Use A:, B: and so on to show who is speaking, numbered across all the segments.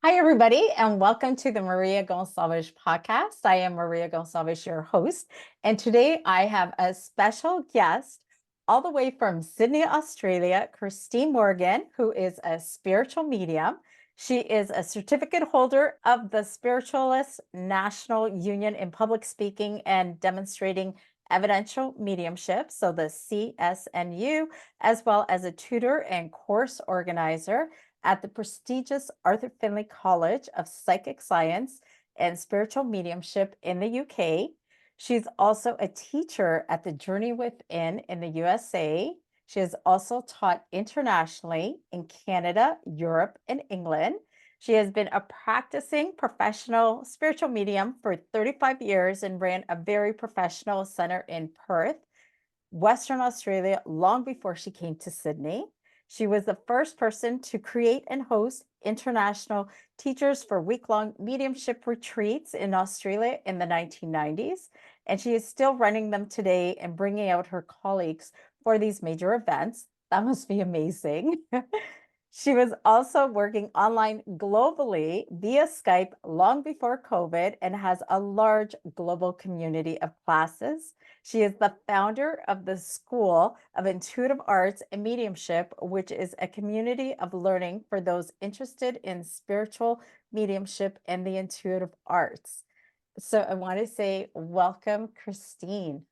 A: Hi, everybody, and welcome to the Maria Gonçalves podcast. I am Maria Gonçalves, your host, and today I have a special guest all the way from Sydney, Australia, Christine Morgan, who is a spiritual medium. She is a certificate holder of the Spiritualist National Union in public speaking and demonstrating evidential mediumship, so the CSNU, as well as a tutor and course organizer at the prestigious Arthur Findlay College of Psychic Science and Spiritual Mediumship in the UK. She's also a teacher at the Journey Within in the USA. She has also taught internationally in Canada, Europe, and England. She has been a practicing professional spiritual medium for 35 years and ran a very professional center in Perth, Western Australia, long before she came to Sydney. She was the first person to create and host international Teachers for week-long mediumship retreats in Australia in the 1990s, and she is still running them today and bringing out her colleagues for these major events. That must be amazing. She was also working online globally via Skype long before COVID and has a large global community of classes. She is the founder of the School of Intuitive Arts and Mediumship, which is a community of learning for those interested in spiritual mediumship and the intuitive arts. So I want to say welcome, Christine.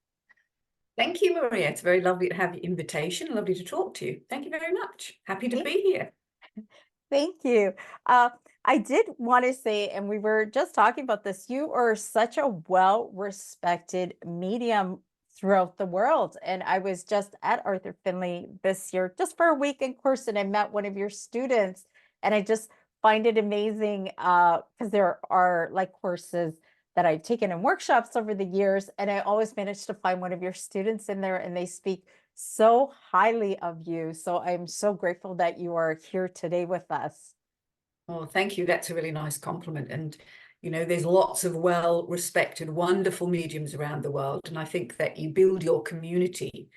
B: Thank you, Maria. It's very lovely to have your invitation. Lovely to talk to you. Thank you very much. Happy to be here.
A: Thank you. I did want to say, and we were just talking about this, you are such a well-respected medium throughout the world. And I was just at Arthur Findlay this year, just for a week in course, and I met one of your students, and I just find it amazing because there are like courses that I've taken in workshops over the years, and I always manage to find one of your students in there, and they speak so highly of you. So I'm so grateful that you are here today with us.
B: Oh, thank you. That's a really nice compliment. And, you know, there's lots of well-respected, wonderful mediums around the world. And I think that you build your community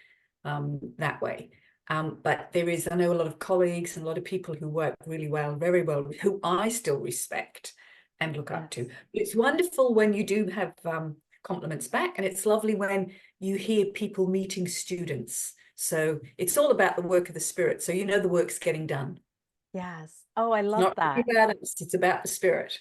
B: that way. But there is, I know a lot of colleagues and a lot of people who work really well, very well, who I still respect and look up to. It's wonderful when you do have compliments back, and it's lovely when you hear people meeting students. So it's all about the work of the spirit. So you know the work's getting done.
A: Yes. Oh, I love
B: Not
A: that.
B: about us, it's about the spirit.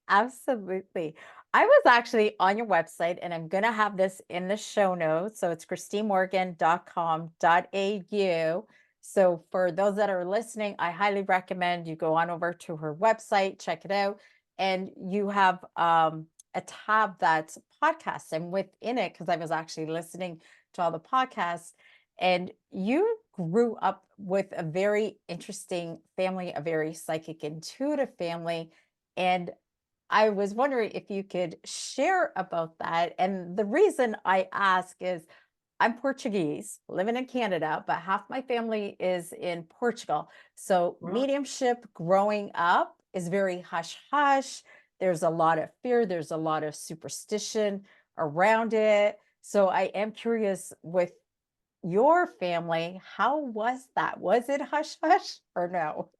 A: Absolutely. I was actually on your website, and I'm going to have this in the show notes. So it's christinemorgan.com.au. So for those that are listening, I highly recommend you go on over to her website, check it out. And you have a tab that's podcasts. And within it, because I was actually listening to all the podcasts, and you grew up with a very interesting family, a very psychic, intuitive family. And I was wondering if you could share about that. And the reason I ask is I'm Portuguese, living in Canada, but half my family is in Portugal. So
B: Right.
A: mediumship growing up is very hush hush. There's a lot of fear, there's a lot of superstition around it. So I am curious with your family, how was that? Was it hush hush or no?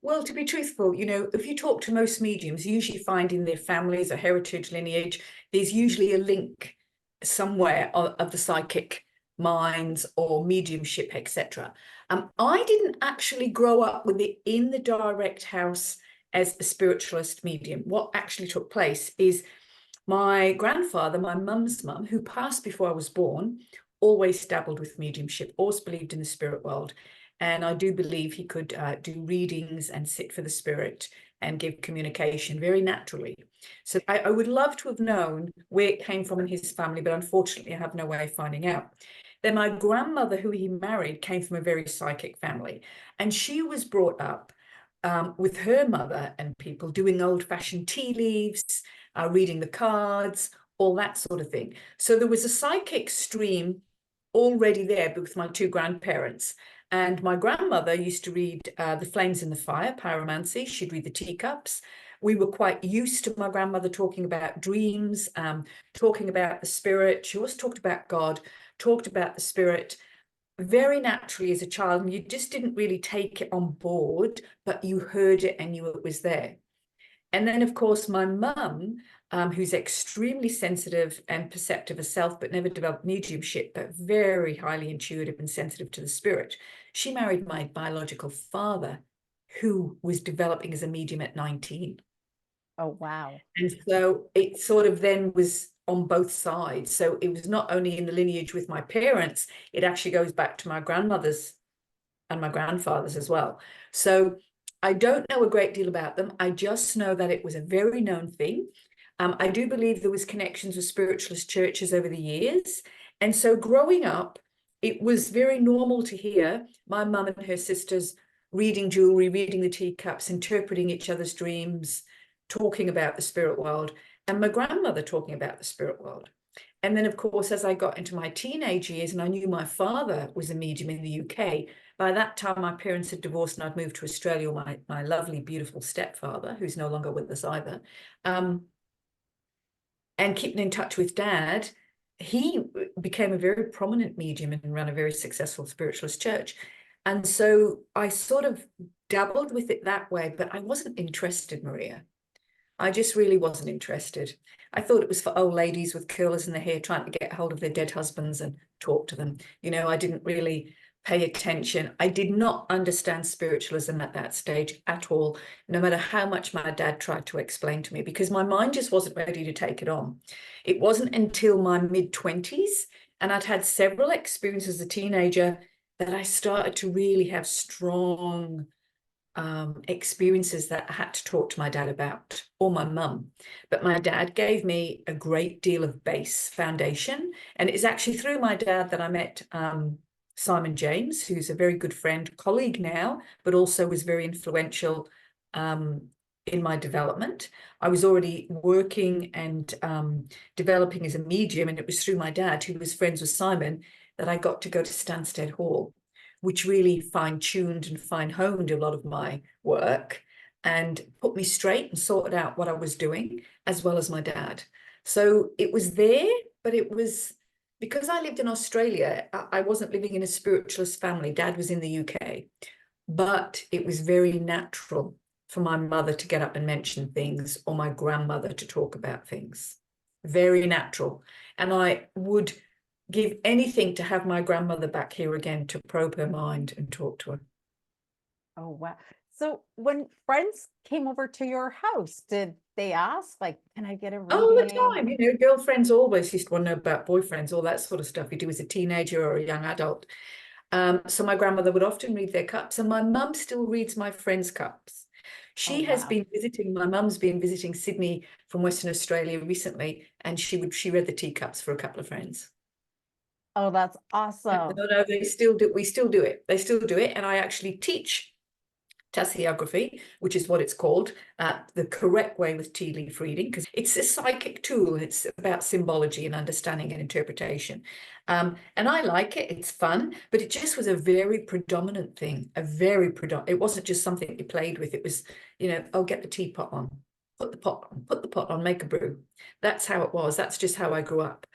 B: Well, to be truthful, you know, if you talk to most mediums, you usually find in their families or heritage lineage, there's usually a link somewhere of the psychic minds or mediumship, etc. I didn't actually grow up with it in the direct house as a spiritualist medium. What actually took place is my grandfather, my mum's mum, who passed before I was born, always dabbled with mediumship, always believed in the spirit world. And I do believe he could do readings and sit for the spirit and give communication very naturally. So I would love to have known where it came from in his family, but unfortunately I have no way of finding out. Then my grandmother, who he married, came from a very psychic family. And she was brought up with her mother and people doing old-fashioned tea leaves, reading the cards, all that sort of thing. So there was a psychic stream already there with my two grandparents. And my grandmother used to read The Flames in the Fire, pyromancy. She'd read the teacups. We were quite used to my grandmother talking about dreams, talking about the spirit. She always talked about God, talked about the spirit. very naturally as a child, and you just didn't really take it on board, but you heard it and knew it was there. And then, of course, my mum, who's extremely sensitive and perceptive herself, but never developed mediumship, but very highly intuitive and sensitive to the spirit. She married my biological father, who was developing as a medium at 19.
A: Oh, wow.
B: And so it sort of then was on both sides. So it was not only in the lineage with my parents, it actually goes back to my grandmother's and my grandfather's as well. So I don't know a great deal about them. I just know that it was a very known thing. I do believe there was connections with spiritualist churches over the years. And so growing up, it was very normal to hear my mum and her sisters reading jewelry, reading the teacups, interpreting each other's dreams, talking about the spirit world, and my grandmother talking about the spirit world. And then, of course, as I got into my teenage years and I knew my father was a medium in the UK, by that time my parents had divorced and I'd moved to Australia with my lovely, beautiful stepfather, who's no longer with us either. And keeping in touch with Dad, he became a very prominent medium and ran a very successful spiritualist church. And so I sort of dabbled with it that way, but I wasn't interested, Maria. I just really wasn't interested. I thought it was for old ladies with curlers in their hair trying to get hold of their dead husbands and talk to them. You know, I didn't really pay attention. I did not understand spiritualism at that stage at all, no matter how much my dad tried to explain to me, because my mind just wasn't ready to take it on. It wasn't until my mid-20s, and I'd had several experiences as a teenager, that I started to really have strong experiences that I had to talk to my dad about, or my mum. But my dad gave me a great deal of base foundation. And it's actually through my dad that I met Simon James, who's a very good friend, colleague now, but also was very influential in my development. I was already working and developing as a medium, and it was through my dad, who was friends with Simon, that I got to go to Stansted Hall, which really fine-tuned and fine-honed a lot of my work and put me straight and sorted out what I was doing, as well as my dad. So it was there, but it was because I lived in Australia, I wasn't living in a spiritualist family. Dad was in the UK, but it was very natural for my mother to get up and mention things, or my grandmother to talk about things. Very natural. And I would give anything to have my grandmother back here again to probe her mind and talk to her.
A: Oh, wow. So when friends came over to your house, did they ask, like, can I get a
B: All the
A: reading?
B: time, you know, girlfriends always used to want to know about boyfriends, all that sort of stuff you do as a teenager or a young adult. So my grandmother would often read their cups, and my mum still reads my friends' cups.
A: Oh,
B: She has
A: wow.
B: been visiting, my mum's been visiting Sydney from Western Australia recently, and she read the teacups for a couple of friends.
A: Oh, that's awesome.
B: No, they still do. We still do it. They still do it. And I actually teach tasseography, which is what it's called, the correct way with tea leaf reading, because it's a psychic tool. It's about symbology and understanding and interpretation. And I like it. It's fun, but it just was a very predominant thing, it wasn't just something you played with. It was, you know, oh, get the teapot on, put the pot on, make a brew. That's how it was. That's just how I grew up.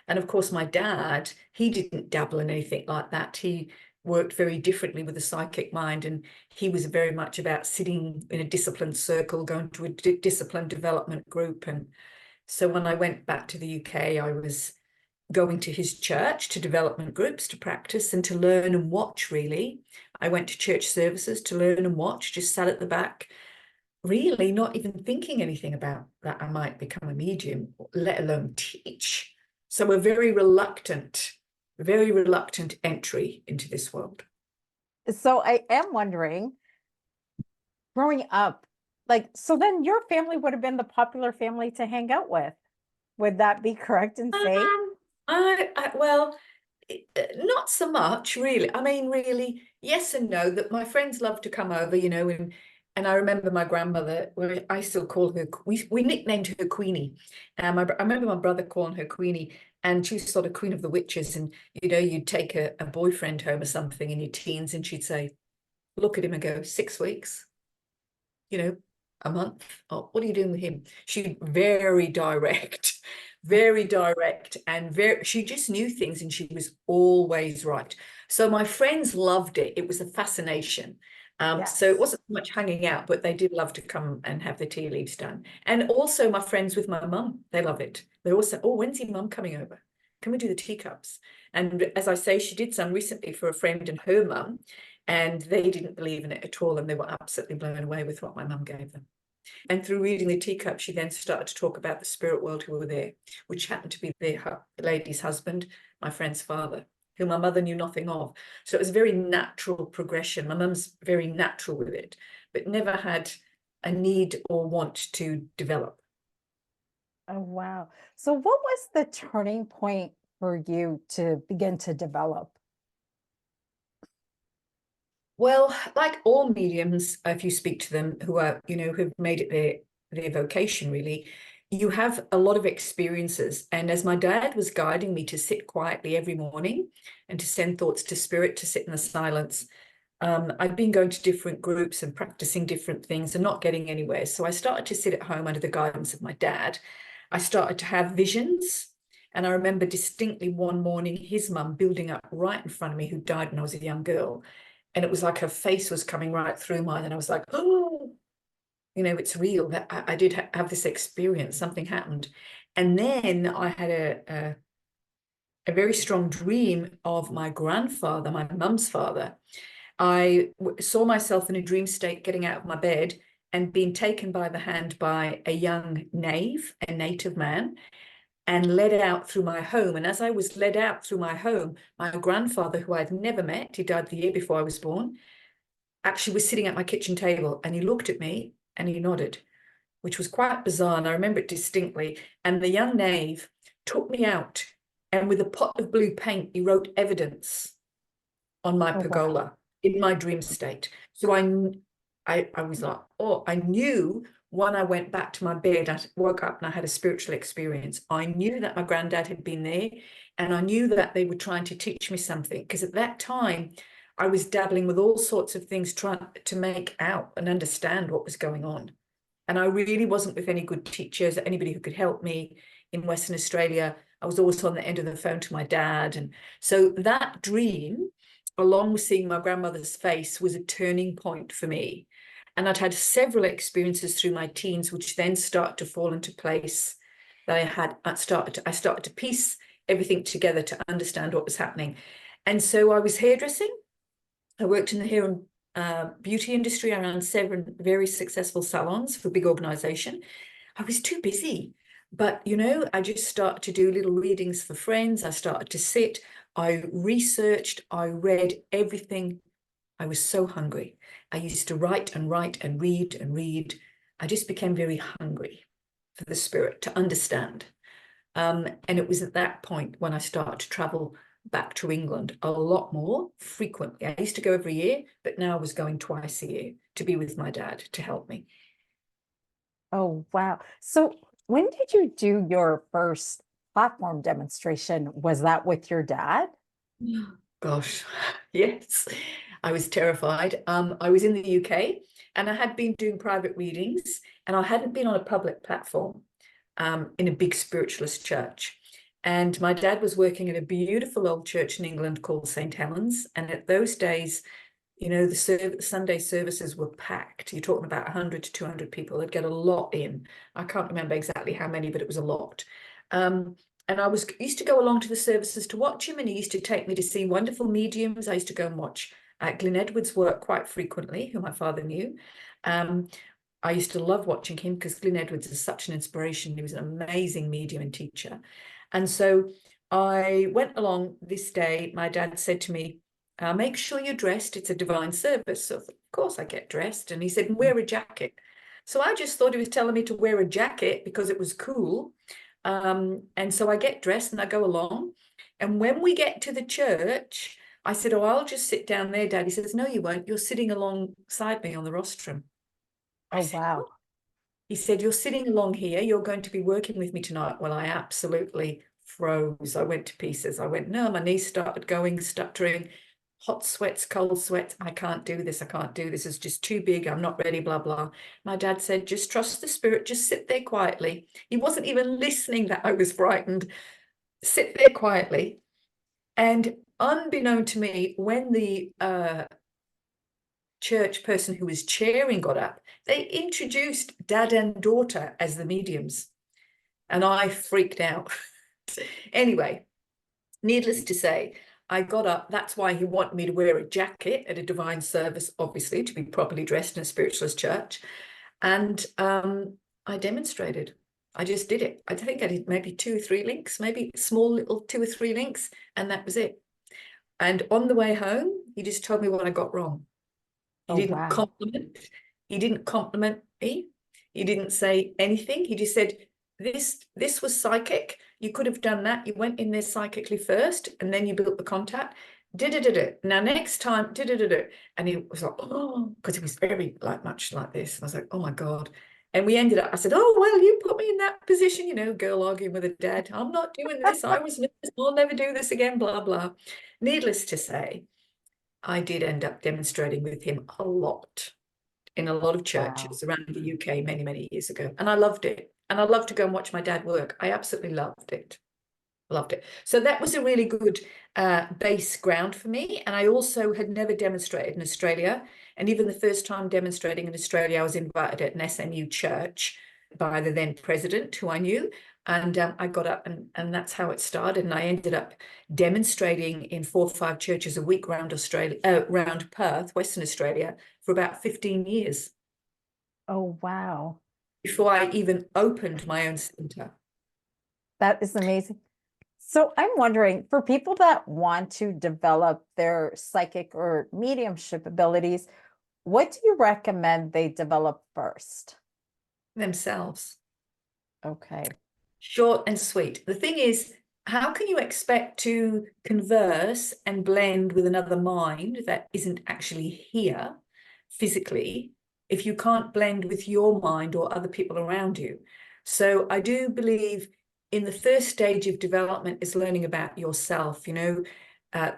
B: And of course, my dad, he didn't dabble in anything like that. He worked very differently with the psychic mind, and he was very much about sitting in a disciplined circle, going to a disciplined development group. And so when I went back to the UK, I was going to his church, to development groups, to practice and to learn and watch, really. I went to church services to learn and watch, just sat at the back, really not even thinking anything about that I might become a medium, let alone teach. So a very reluctant entry into this world.
A: So I am wondering, growing up, like, so then your family would have been the popular family to hang out with. Would that be correct in saying?
B: Well, not so much, really. I mean, really, yes and no. That my friends love to come over, you know, and I remember my grandmother, well, I still call her, we nicknamed her Queenie. I remember my brother calling her Queenie, and she was sort of queen of the witches. And, you know, you'd take a boyfriend home or something in your teens, and she'd say, look at him and go, 6 weeks, you know, a month. Oh, what are you doing with him? She's very direct, very direct, and she just knew things, and she was always right. So my friends loved it. It was a fascination. So it
A: Yes.
B: wasn't so much hanging out, but they did love to come and have the tea leaves done. And also my friends with my mum, they love it. They also, oh, when's your mum coming over? Can we do the teacups? And as I say, she did some recently for a friend and her mum, and they didn't believe in it at all, and they were absolutely blown away with what my mum gave them. And through reading the teacup, she then started to talk about the spirit world who were there, which happened to be the lady's husband, my friend's father, who my mother knew nothing of. So it was a very natural progression. My mum's very natural with it, but never had a need or want to develop.
A: Oh, wow. So what was the turning point for you to begin to develop?
B: Well, like all mediums, if you speak to them who are, who've made it their vocation, really, you have a lot of experiences. And as my dad was guiding me to sit quietly every morning and to send thoughts to spirit, to sit in the silence, I'd been going to different groups and practicing different things and not getting anywhere. So I started to sit at home under the guidance of my dad. I started to have visions. And I remember distinctly one morning, his mum building up right in front of me, who died when I was a young girl. And it was like her face was coming right through mine. And I was like, oh, it's real. That I did have this experience. Something happened. And then I had a very strong dream of my grandfather, my mum's father. I saw myself in a dream state getting out of my bed and being taken by the hand by a young knave, a native man, and led out through my home. And as I was led out through my home, my grandfather, who I'd never met, he died the year before I was born, actually was sitting at my kitchen table, and he looked at me and he nodded, which was quite bizarre. And I remember it distinctly. And the young knave took me out, and with a pot of blue paint, he wrote evidence on my
A: Oh, wow.
B: pergola in my dream state. So I was like, oh, I knew when I went back to my bed, I woke up and I had a spiritual experience. I knew that my granddad had been there, and I knew that they were trying to teach me something, because at that time I was dabbling with all sorts of things, trying to make out and understand what was going on. And I really wasn't with any good teachers, anybody who could help me in Western Australia. I was always on the end of the phone to my dad. And so that dream, along with seeing my grandmother's face, was a turning point for me. And I'd had several experiences through my teens, which then start to fall into place. That I started to piece everything together to understand what was happening. And so I was hairdressing. I worked in the hair and beauty industry. I ran 7 very successful salons for a big organization. I was too busy, but I just started to do little readings for friends. I started to sit. I researched. I read everything. I was so hungry. I used to write and write and read and read. I just became very hungry for the spirit, to understand. And it was at that point when I started to travel back to England a lot more frequently. I used to go every year, but now I was going twice a year to be with my dad to help me.
A: Oh, wow. So when did you do your first platform demonstration? Was that with your dad?
B: Gosh, yes, I was terrified. I was in the UK, and I had been doing private readings, and I hadn't been on a public platform in a big spiritualist church. And my dad was working at a beautiful old church in England called St. Helens. And at those days, the Sunday services were packed. You're talking about 100 to 200 people. They'd get a lot in. I can't remember exactly how many, but it was a lot. And I used to go along to the services to watch him, and he used to take me to see wonderful mediums. I used to go and watch Glyn Edwards' work quite frequently, who my father knew. I used to love watching him because Glyn Edwards is such an inspiration. He was an amazing medium and teacher. And so I went along this day. My dad said to me, make sure you're dressed. It's a divine service. So of course I get dressed. And he said, wear a jacket. So I just thought he was telling me to wear a jacket because it was cool. And so I get dressed and I go along. And when we get to the church, I said, oh, I'll just sit down there, Dad. He says, no, you won't. You're sitting alongside me on the rostrum. I
A: Oh,
B: said,
A: wow.
B: what? He said, you're sitting along here. You're going to be working with me tonight. Well, I absolutely froze. I went to pieces. I went, no, my knees started going, stuttering. hot sweats, cold sweats. I can't do this. I can't do this. It's just too big. I'm not ready, blah, blah. My dad said, just trust the spirit. Just sit there quietly. He wasn't even listening that I was frightened. Sit there quietly. And unbeknown to me, when the church person who was chairing got up, they introduced dad and daughter as the mediums. And I freaked out. Anyway, needless to say, I got up. That's why he wanted me to wear a jacket at a divine service, obviously, to be properly dressed in a spiritualist church. And I demonstrated. I just did it. I think I did maybe 2 or 3 links, maybe small little 2 or 3 links, and that was it. And on the way home, he just told me what I got wrong. He didn't compliment. He didn't compliment me. He didn't say anything. He just said, this was psychic. You could have done that. You went in there psychically first, and then you built the contact. Now next time, and he was like, oh, because he was very much like this. And I was like, oh my God. And we ended up, I said, oh, well, you put me in that position, girl arguing with her dad. I'm not doing this. I was nervous. I'll never do this again, blah, blah. Needless to say, I did end up demonstrating with him a lot in a lot of churches around the UK many, many years ago. And I loved it. And I loved to go and watch my dad work. I absolutely loved it. Loved it. So that was a really good base ground for me. And I also had never demonstrated in Australia. And even the first time demonstrating in Australia, I was invited at an SNU church by the then president, who I knew. And I got up and that's how it started. And I ended up demonstrating in 4 or 5 churches a week around around Perth, Western Australia, for about 15 years.
A: Oh, wow.
B: Before I even opened my own centre.
A: That is amazing. So I'm wondering, for people that want to develop their psychic or mediumship abilities, what do you recommend they develop first?
B: Themselves.
A: Okay.
B: Short and sweet. The thing is, how can you expect to converse and blend with another mind that isn't actually here physically if you can't blend with your mind or other people around you? So I do believe in the first stage of development is learning about yourself, the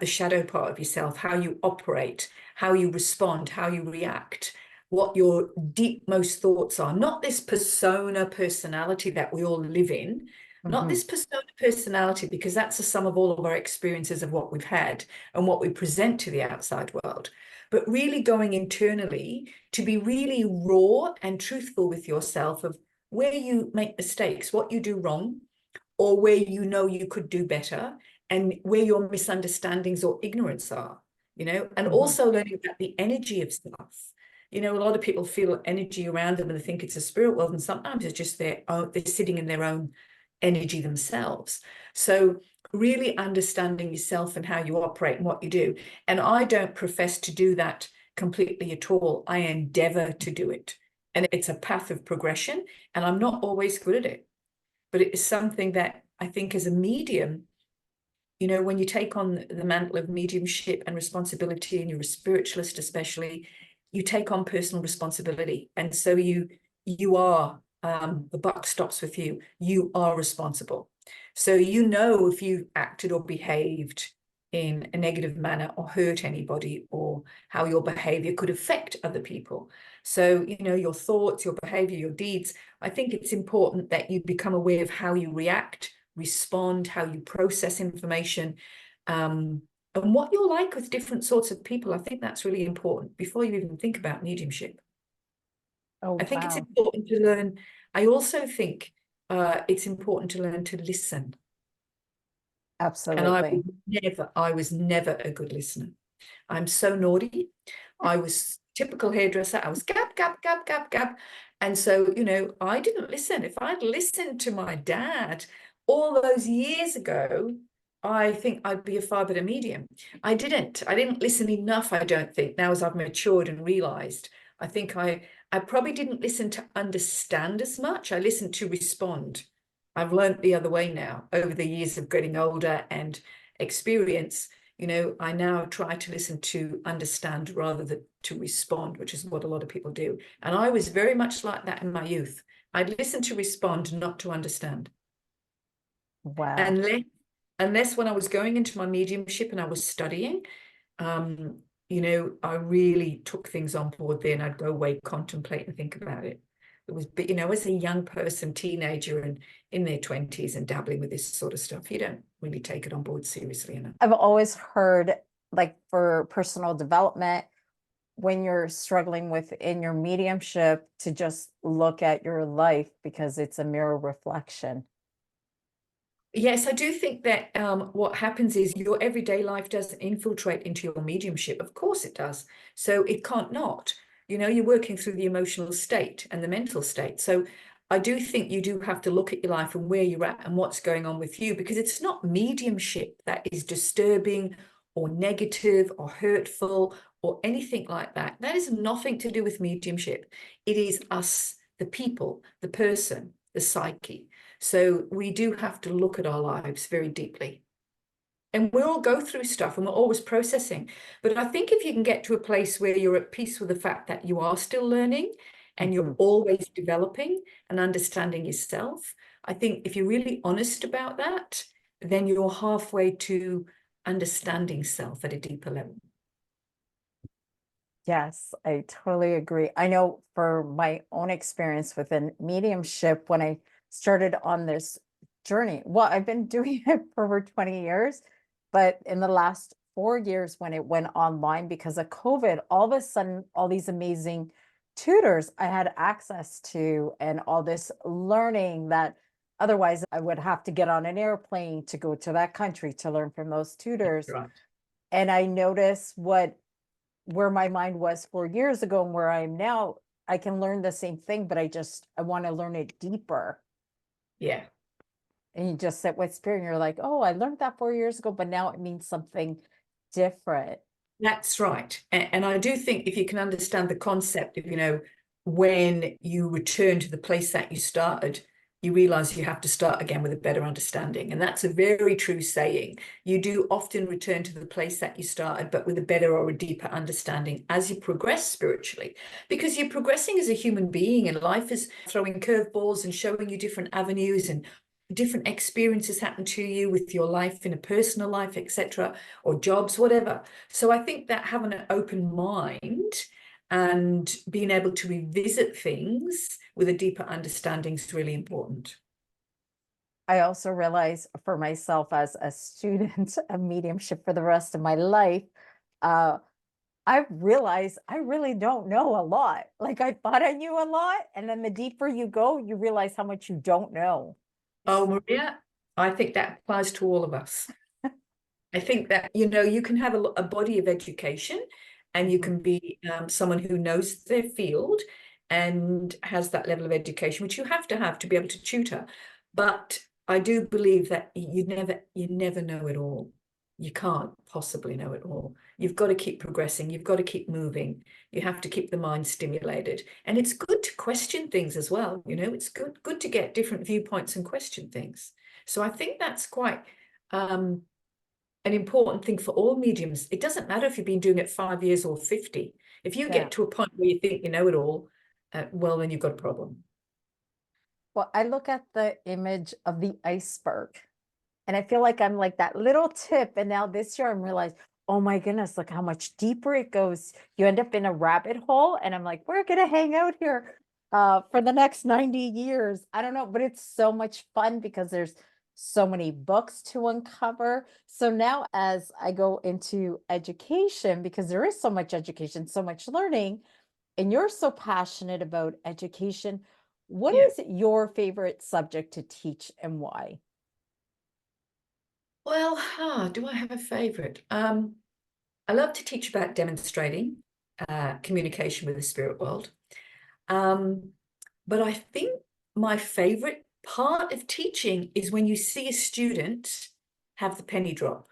B: shadow part of yourself, how you operate, how you respond, how you react, what your deepmost thoughts are, not this persona personality that we all live in, not this persona personality, because that's the sum of all of our experiences of what we've had and what we present to the outside world, but really going internally to be really raw and truthful with yourself of where you make mistakes, what you do wrong, or where you could do better, and where your misunderstandings or ignorance are, and also learning about the energy of stuff. A lot of people feel energy around them and they think it's a spirit world, and sometimes it's just they're sitting in their own energy themselves. So really understanding yourself and how you operate and what you do. And I don't profess to do that completely at all. I endeavor to do it. And it's a path of progression, and I'm not always good at it. But it is something that I think as a medium, when you take on the mantle of mediumship and responsibility, and you're a spiritualist especially, you take on personal responsibility. And so you are, the buck stops with you. You are responsible. So if you acted or behaved in a negative manner or hurt anybody, or how your behavior could affect other people. So, your thoughts, your behavior, your deeds, I think it's important that you become aware of how you react, respond, how you process information, and what you're like with different sorts of people. I think that's really important before you even think about mediumship. I think it's important to learn. I also think it's important to learn to listen.
A: Absolutely.
B: And I was never a good listener. I'm so naughty. I was typical hairdresser. I was gap, gap, gap, gap, gap. And so, I didn't listen. If I'd listened to my dad all those years ago, I think I'd be a far better medium. I didn't listen enough, I don't think, now as I've matured and realized. I think I probably didn't listen to understand as much. I listened to respond. I've learned the other way now over the years of getting older and experience. I now try to listen to understand rather than to respond, which is what a lot of people do. And I was very much like that in my youth. I'd listen to respond, not to understand.
A: Wow.
B: Unless when I was going into my mediumship and I was studying, you know, I really took things on board there, and I'd go away, contemplate and think about it. It was, you know, as a young person, teenager and in their 20s and dabbling with this sort of stuff, you don't really take it on board seriously enough.
A: I've always heard, like, for personal development, when you're struggling within your mediumship, to just look at your life because it's a mirror reflection.
B: Yes, I do think that what happens is your everyday life doesn't infiltrate into your mediumship. Of course it does. So it can't not. You know, you're working through the emotional state and the mental state. So I do think you do have to look at your life and where you're at and what's going on with you, because it's not mediumship that is disturbing or negative or hurtful or anything like that. That is nothing to do with mediumship. It is us, the people, the person, the psyche. So we do have to look at our lives very deeply. And we all go through stuff and we're always processing. But I think if you can get to a place where you're at peace with the fact that you are still learning and you're always developing and understanding yourself, I think if you're really honest about that, then you're halfway to understanding self at a deeper level.
A: Yes, I totally agree. I know for my own experience within mediumship, when I started on this journey, well, I've been doing it for over 20 years, but in the last 4 years, when it went online because of COVID, all of a sudden, all these amazing tutors I had access to, and all this learning that otherwise I would have to get on an airplane to go to that country to learn from those tutors.
B: Right.
A: And I noticed where my mind was 4 years ago and where I am now. I can learn the same thing, but I want to learn it deeper.
B: Yeah.
A: And you just sit with spirit and you're like, oh, I learned that 4 years ago, but now it means something different.
B: That's right. And I do think if you can understand the concept of, you know, when you return to the place that you started, you realize you have to start again with a better understanding. And that's a very true saying. You do often return to the place that you started, but with a better or a deeper understanding as you progress spiritually, because you're progressing as a human being, and life is throwing curveballs and showing you different avenues, and different experiences happen to you with your life in a personal life, etc., or jobs, whatever. So I think that having an open mind and being able to revisit things with a deeper understanding is really important.
A: I also realize for myself as a student of mediumship for the rest of my life, I realized I really don't know a lot. Like, I thought I knew a lot, and then the deeper you go, you realize how much you don't know.
B: Oh, Maria, I think that applies to all of us. I think that, you know, you can have a body of education, and you can be someone who knows their field and has that level of education, which you have to be able to tutor. But I do believe that you never know it all. You can't possibly know it all. You've got to keep progressing. You've got to keep moving. You have to keep the mind stimulated. And it's good to question things as well. You know, it's good to get different viewpoints and question things. So I think that's quite an important thing for all mediums. It doesn't matter if you've been doing it 5 years or 50. If you get to a point where you think you know it all, well, then you've got a problem.
A: Well, I look at the image of the iceberg, and I feel like I'm like that little tip. And now this year I'm realized, oh my goodness, look how much deeper it goes. You end up in a rabbit hole, and I'm like, we're gonna hang out here for the next 90 years. I don't know, but it's so much fun because there's so many books to uncover. So now as I go into education, because there is so much education, so much learning, and you're so passionate about education, what is your favorite subject to teach and why?
B: Well, do I have a favorite? I love to teach about demonstrating communication with the spirit world. But I think my favorite part of teaching is when you see a student have the penny drop,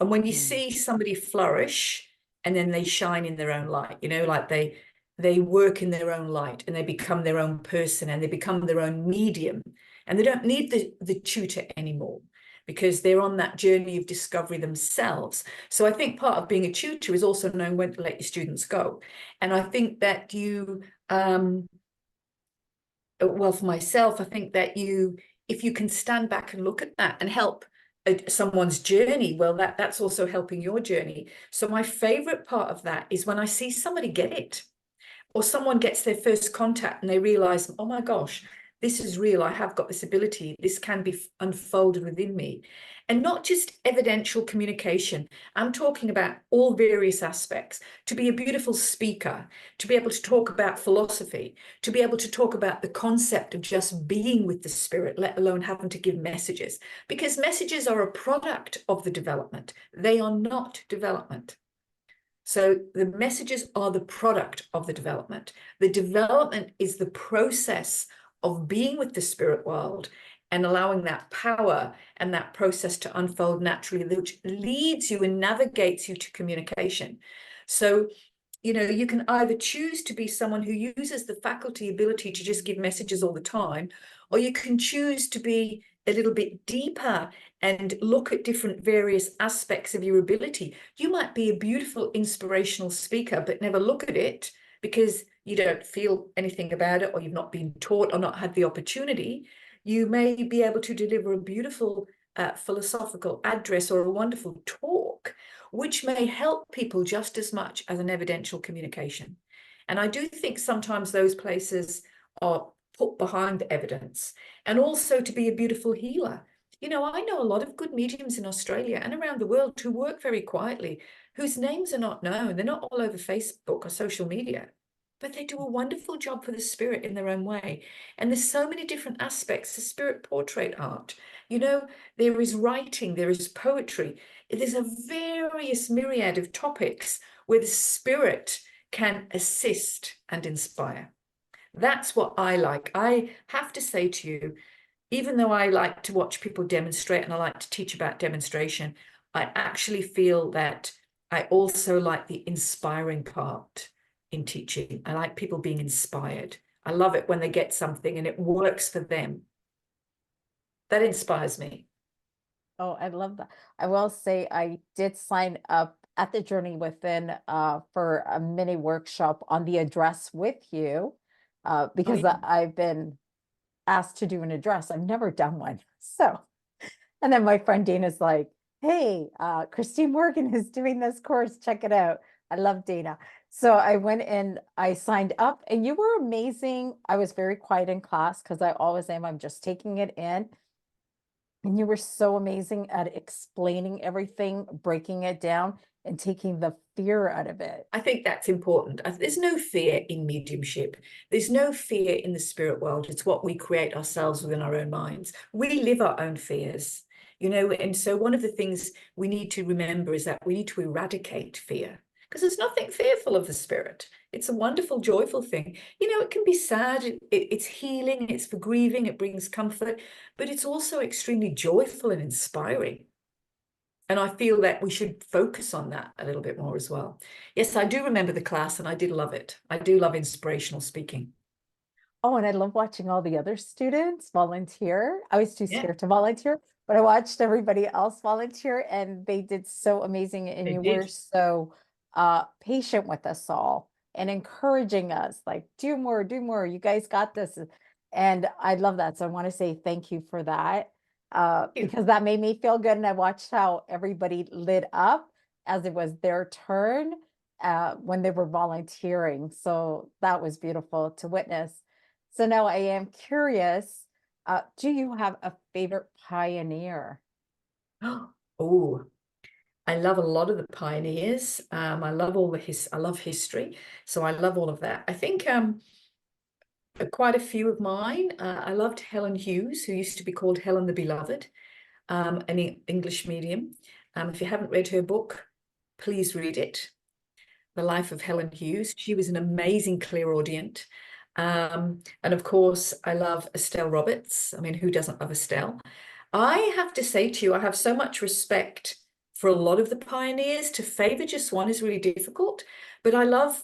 B: and when you see somebody flourish and then they shine in their own light, you know, like they work in their own light and they become their own person and they become their own medium, and they don't need the tutor anymore, because they're on that journey of discovery themselves. So I think part of being a tutor is also knowing when to let your students go. And I think that well, for myself, I think that if you can stand back and look at that and help someone's journey, well, that's also helping your journey. So my favorite part of that is when I see somebody get it, or someone gets their first contact and they realize, oh my gosh, this is real. I have got this ability. This can be unfolded within me. And not just evidential communication. I'm talking about all various aspects. To be a beautiful speaker, to be able to talk about philosophy, to be able to talk about the concept of just being with the spirit, let alone having to give messages. Because messages are a product of the development. They are not development. So the messages are the product of the development. The development is the process of being with the spirit world and allowing that power and that process to unfold naturally, which leads you and navigates you to communication. So, you know, you can either choose to be someone who uses the faculty ability to just give messages all the time, or you can choose to be a little bit deeper and look at different various aspects of your ability. You might be a beautiful inspirational speaker, but never look at it because you don't feel anything about it, or you've not been taught or not had the opportunity. You may be able to deliver a beautiful philosophical address or a wonderful talk, which may help people just as much as an evidential communication. And I do think sometimes those places are put behind the evidence, and also to be a beautiful healer. You know, I know a lot of good mediums in Australia and around the world who work very quietly, whose names are not known. They're not all over Facebook or social media, but they do a wonderful job for the spirit in their own way. And there's so many different aspects of spirit portrait art. You know, there is writing, there is poetry. There's a various myriad of topics where the spirit can assist and inspire. That's what I like. I have to say to you, even though I like to watch people demonstrate and I like to teach about demonstration, I actually feel that I also like the inspiring part in teaching. I like people being inspired. I love it when they get something and it works for them. That inspires me.
A: Oh, I love that. I will say I did sign up at the Journey Within for a mini workshop on the address with you
B: Oh,
A: because
B: yeah.
A: I've been asked to do an address. I've never done one. So, and then my friend Dana's like, hey, Christine Morgan is doing this course. Check it out. I love Dana. So I went and I signed up and you were amazing. I was very quiet in class because I always am. I'm just taking it in. And you were so amazing at explaining everything, breaking it down, and taking the fear out of it.
B: I think that's important. There's no fear in mediumship. There's no fear in the spirit world. It's what we create ourselves within our own minds. We live our own fears, you know, and so one of the things we need to remember is that we need to eradicate fear, because there's nothing fearful of the spirit. It's a wonderful, joyful thing. You know, it can be sad, it's healing, it's for grieving, it brings comfort, but it's also extremely joyful and inspiring. And I feel that we should focus on that a little bit more as well. Yes, I do remember the class and I did love it. I do love inspirational speaking.
A: Oh, and I love watching all the other students volunteer. I was too
B: Yeah,
A: scared to volunteer, but I watched everybody else volunteer and they did so amazing. And
B: they
A: you were
B: did.
A: so patient with us all and encouraging us, like, do more, do more. You guys got this. And I love that. So I want to say thank you for that
B: Thank
A: because that made me feel good. And I watched how everybody lit up as it was their turn when they were volunteering. So that was beautiful to witness. So now I am curious, do you have a favorite pioneer?
B: you. Oh, I love a lot of the pioneers. I love all I love history. So I love all of that. I think quite a few of mine. I loved Helen Hughes, who used to be called Helen the Beloved, an English medium. If you haven't read her book, please read it. The Life of Helen Hughes. She was an amazing clairaudient. And of course, I love Estelle Roberts. I mean, who doesn't love Estelle? I have to say to you, I have so much respect for a lot of the pioneers. To favor just one is really difficult, but I love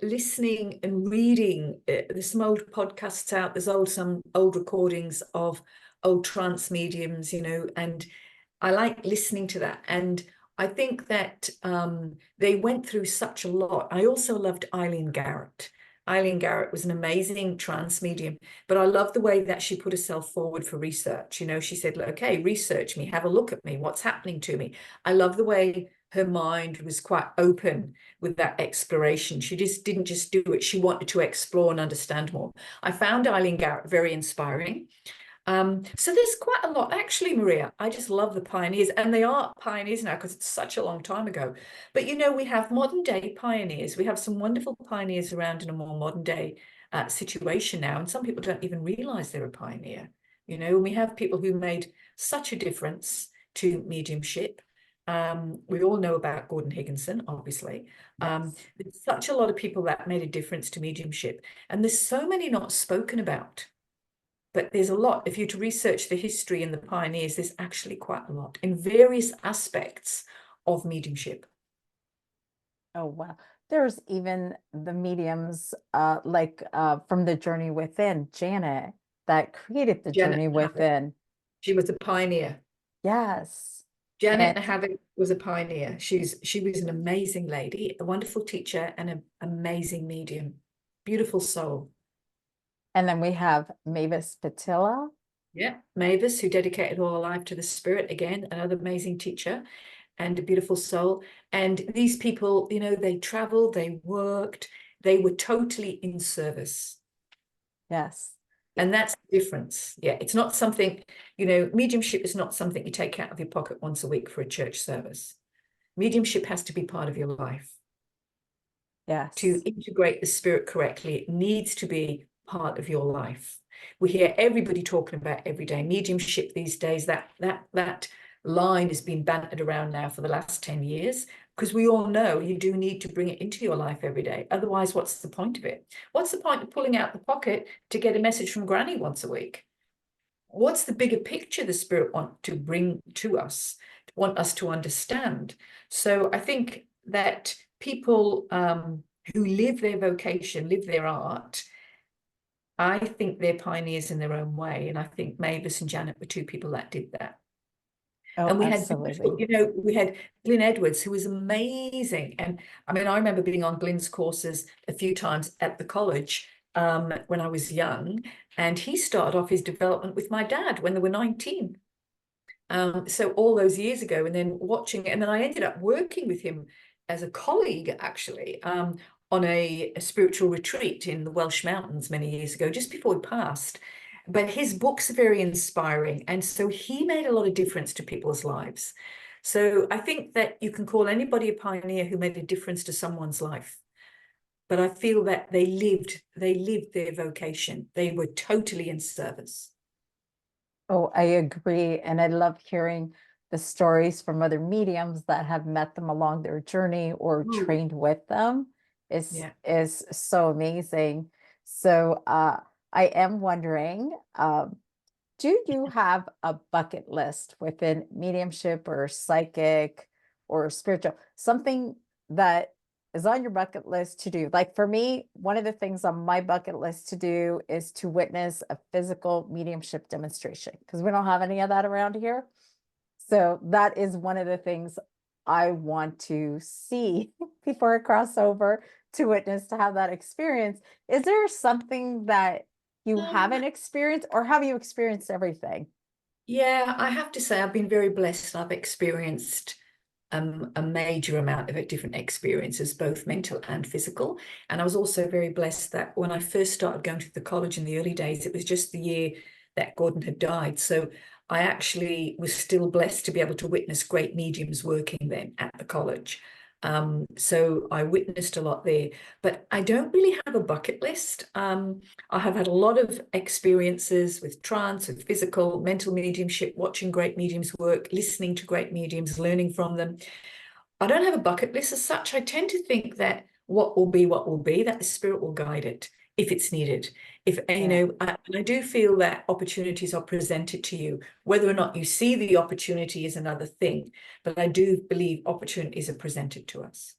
B: listening and reading. There's some old podcasts out. There's some old recordings of old trance mediums, you know, and I like listening to that. And I think that they went through such a lot. I also loved Eileen Garrett. Eileen Garrett was an amazing trance medium, but I love the way that she put herself forward for research. You know, she said, okay, research me, have a look at me, what's happening to me. I love the way her mind was quite open with that exploration. She just didn't just do it. She wanted to explore and understand more. I found Eileen Garrett very inspiring. So there's quite a lot, actually, Maria. I just love the pioneers, and they are pioneers now because it's such a long time ago. But you know, we have modern day pioneers. We have some wonderful pioneers around in a more modern day situation now, and some people don't even realize they're a pioneer. You know, and we have people who made such a difference to mediumship. We all know about Gordon Higginson, obviously.
A: Yes.
B: There's such a lot of people that made a difference to mediumship, and there's so many not spoken about. But there's a lot. If you're to research the history and the pioneers, there's actually quite a lot in various aspects of mediumship.
A: Oh, wow. There's even the mediums from the Journey Within, Janet, that created the
B: Janet
A: Journey
B: Havoc,
A: Within.
B: she was a pioneer.
A: Yes.
B: Janet
A: And
B: Havoc was a pioneer. She was an amazing lady, a wonderful teacher, and an amazing medium. Beautiful soul.
A: and then we have Mavis Patilla.
B: Yeah, Mavis, who dedicated all her life to the spirit, again, another amazing teacher and a beautiful soul. And these people, you know, they traveled, they worked, they were totally in service.
A: Yes.
B: And that's the difference. Yeah, it's not something, you know, mediumship is not something you take out of your pocket once a week for a church service. Mediumship has to be part of your life. To
A: Yes.
B: integrate the spirit correctly, it needs to be part of your life. We hear everybody talking about everyday mediumship these days. That line has been bantered around now for the last 10 years, because we all know you do need to bring it into your life every day. Otherwise, what's the point of it? What's the point of pulling out the pocket to get a message from Granny once a week? What's the bigger picture the spirit want to bring to us, want us to understand? So I think that people who live their vocation, live their art, I think they're pioneers in their own way. And I think Mavis and Janet were two people that did that.
A: Oh,
B: And we had beautiful,
A: absolutely.
B: you know, we had Glyn Edwards, who was amazing. And I mean, I remember being on Glyn's courses a few times at the college when I was young. And he started off his development with my dad when they were 19. So all those years ago, and then watching it, and then I ended up working with him as a colleague, actually, on a spiritual retreat in the Welsh Mountains many years ago, just before he passed. But his books are very inspiring, and so he made a lot of difference to people's lives. So I think that you can call anybody a pioneer who made a difference to someone's life. But I feel that they lived their vocation. They were totally in service.
A: Oh, I agree. And I love hearing the stories from other mediums that have met them along their journey or
B: Ooh,
A: trained with them
B: yeah.
A: is so amazing. So I am wondering, do you have a bucket list within mediumship or psychic or spiritual, something that is on your bucket list to do? Like for me, one of the things on my bucket list to do is to witness a physical mediumship demonstration because we don't have any of that around here. So that is one of the things I want to see before I cross over to witness, to have that experience. Is there something that you
B: Um,
A: haven't experienced, or have you experienced everything?
B: Yeah, I have to say I've been very blessed. I've experienced a major amount of different experiences, both mental and physical. And I was also very blessed that when I first started going to the college in the early days, it was just the year that Gordon had died. So I actually was still blessed to be able to witness great mediums working then at the college. So I witnessed a lot there, but I don't really have a bucket list. I have had a lot of experiences with trance, with physical, mental mediumship, watching great mediums work, listening to great mediums, learning from them. I don't have a bucket list as such. I tend to think that what will be, that the spirit will guide it if it's needed. If, you
A: Yeah.
B: know, I do feel that opportunities are presented to you. Whether or not you see the opportunity is another thing, but I do believe opportunities are presented to us.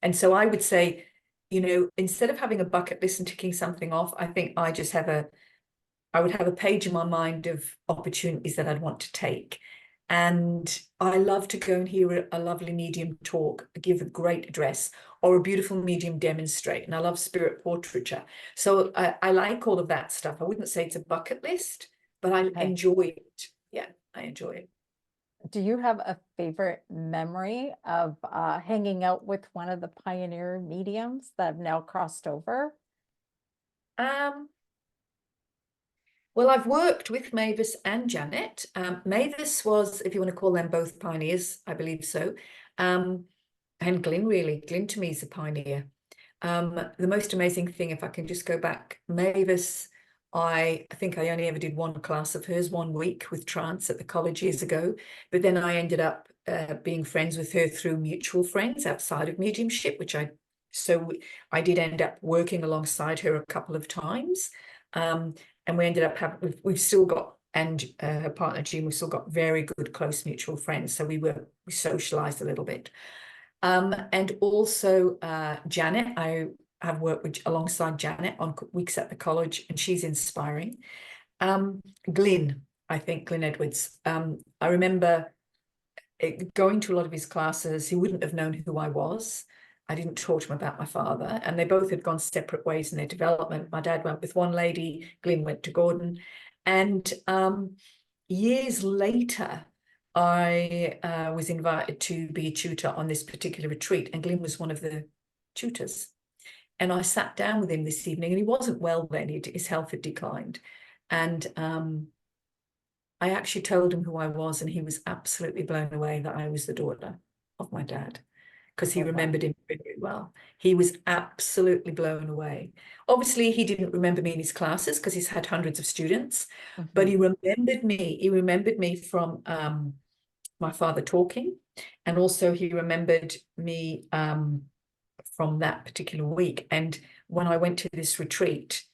B: And so I would say, you know, instead of having a bucket list and ticking something off, I think I would have a page in my mind of opportunities that I'd want to take. And I love to go and hear a lovely medium talk, give a great address, or a beautiful medium demonstrate. And I love spirit portraiture. So I like all of that stuff. I wouldn't say it's a bucket list, but I
A: Okay.
B: enjoy it. Yeah, I enjoy it.
A: Do you have a favorite memory of hanging out with one of the pioneer mediums that have now crossed over?
B: Um, Well, I've worked with Mavis and Janet. Mavis was, if you want to call them both pioneers, I believe so. And Glyn, really. Glyn to me is a pioneer. The most amazing thing, if I can just go back, Mavis, I think I only ever did one class of hers, 1 week with trance at the college years ago. But then I ended up being friends with her through mutual friends outside of mediumship, so I did end up working alongside her a couple of times. And we ended up having, we've still got, and her partner Jean, we've still got very good, close mutual friends. So we socialized a little bit. And also Janet, I have worked with alongside Janet on weeks at the college, and she's inspiring. Glyn, I think Glyn Edwards. I remember going to a lot of his classes. He wouldn't have known who I was. I didn't talk to him about my father, and they both had gone separate ways in their development. My dad went with one lady, Glyn went to Gordon. And years later, I was invited to be a tutor on this particular retreat, and Glyn was one of the tutors. And I sat down with him this evening, and he wasn't well then, his health had declined. And I actually told him who I was, and he was absolutely blown away that I was the daughter of my dad, because he
A: Oh, wow.
B: remembered him very well. He was absolutely blown away. Obviously, he didn't remember me in his classes because he's had hundreds of students, but he remembered me. He remembered me from my father talking, and also he remembered me from that particular week. And when I went to this retreat,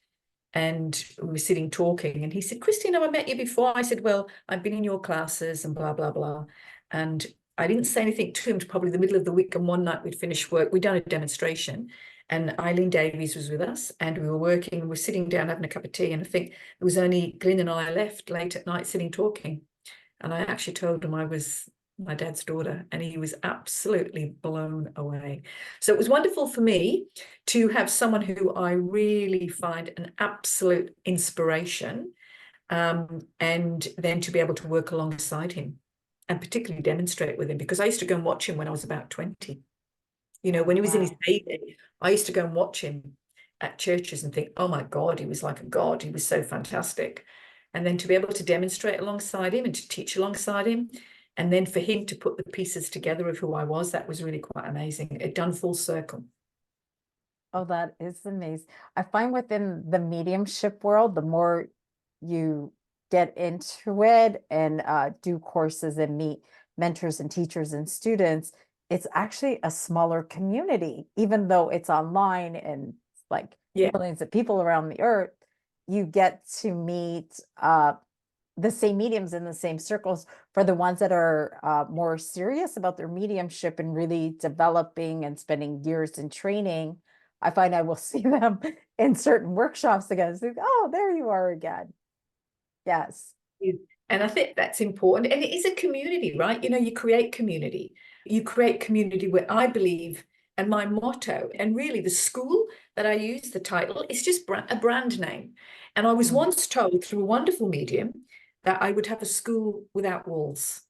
B: and we were sitting talking, and he said, "Christine, have I met you before?" I said, "Well, I've been in your classes and blah, blah, blah." And I didn't say anything to him to probably the middle of the week. And one night we'd finished work, we'd done a demonstration, and Eileen Davies was with us, and we were working, we were sitting down having a cup of tea. And I think there was only Glyn and I left late at night sitting talking. And I actually told him I was my dad's daughter, and he was absolutely blown away. So it was wonderful for me to have someone who I really find an absolute inspiration, and then to be able to work alongside him and particularly demonstrate with him, because I used to go and watch him when I was about 20. You know, when he was in his heyday, I used to go and watch him at churches and think, oh my God, he was like a god. He was so fantastic. And then to be able to demonstrate alongside him and to teach alongside him, and then for him to put the pieces together of who I was, that was really quite amazing. It done full circle.
A: Oh, that is amazing. I find within the mediumship world, the more you get into it and do courses and meet mentors and teachers and students, it's actually a smaller community, even though it's online and like
B: Yeah.
A: millions of people around the earth. You get to meet the same mediums in the same circles. For the ones that are more serious about their mediumship and really developing and spending years in training, I find I will see them in certain workshops again. It's like, oh, there you are again. Yes.
B: And I think that's important. And it is a community, right? You know, you create community. You create community where I believe, and my motto, and really the school that I use, the title, is just a brand name. And I was once told through a wonderful medium that I would have a school without walls,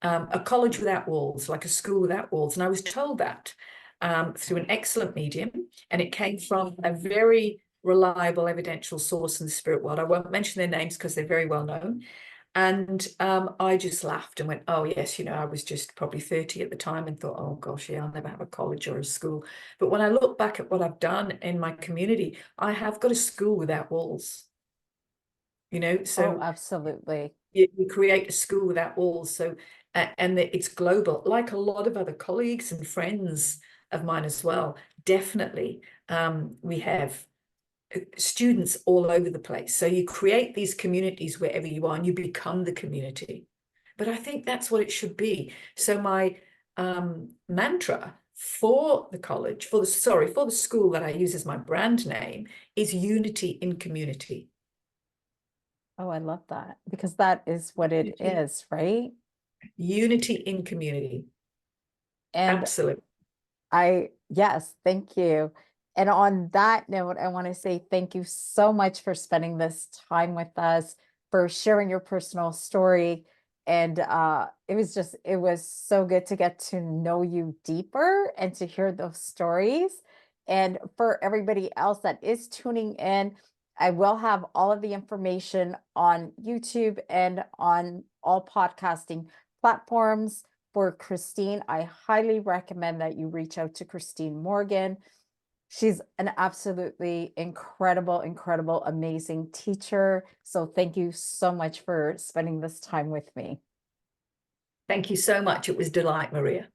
B: a college without walls, like a school without walls. And I was told that through an excellent medium, and it came from a very reliable evidential source in the spirit world. I won't mention their names because they're very well known. And I just laughed and went, oh, yes, you know, I was just probably 30 at the time and thought, oh, gosh, yeah, I'll never have a college or a school. But when I look back at what I've done in my community, I have got a school without walls, you know,
A: Oh,
B: so
A: absolutely.
B: you create a school without walls. So, and it's global, like a lot of other colleagues and friends of mine as well. Definitely, we have students all over the place. So you create these communities wherever you are, and you become the community. But I think that's what it should be. So my mantra for the college, for the school that I use as my brand name, is unity in community.
A: Oh, I love that, because that is what it is, right?
B: Unity in community.
A: And
B: Absolutely.
A: yes, thank you. And on that note, I want to say thank you so much for spending this time with us, for sharing your personal story. And it was so good to get to know you deeper and to hear those stories. And for everybody else that is tuning in, I will have all of the information on YouTube and on all podcasting platforms. For Christine, I highly recommend that you reach out to Christine Morgan. She's an absolutely incredible, incredible, amazing teacher. So thank you so much for spending this time with me.
B: Thank you so much. It was a delight, Maria.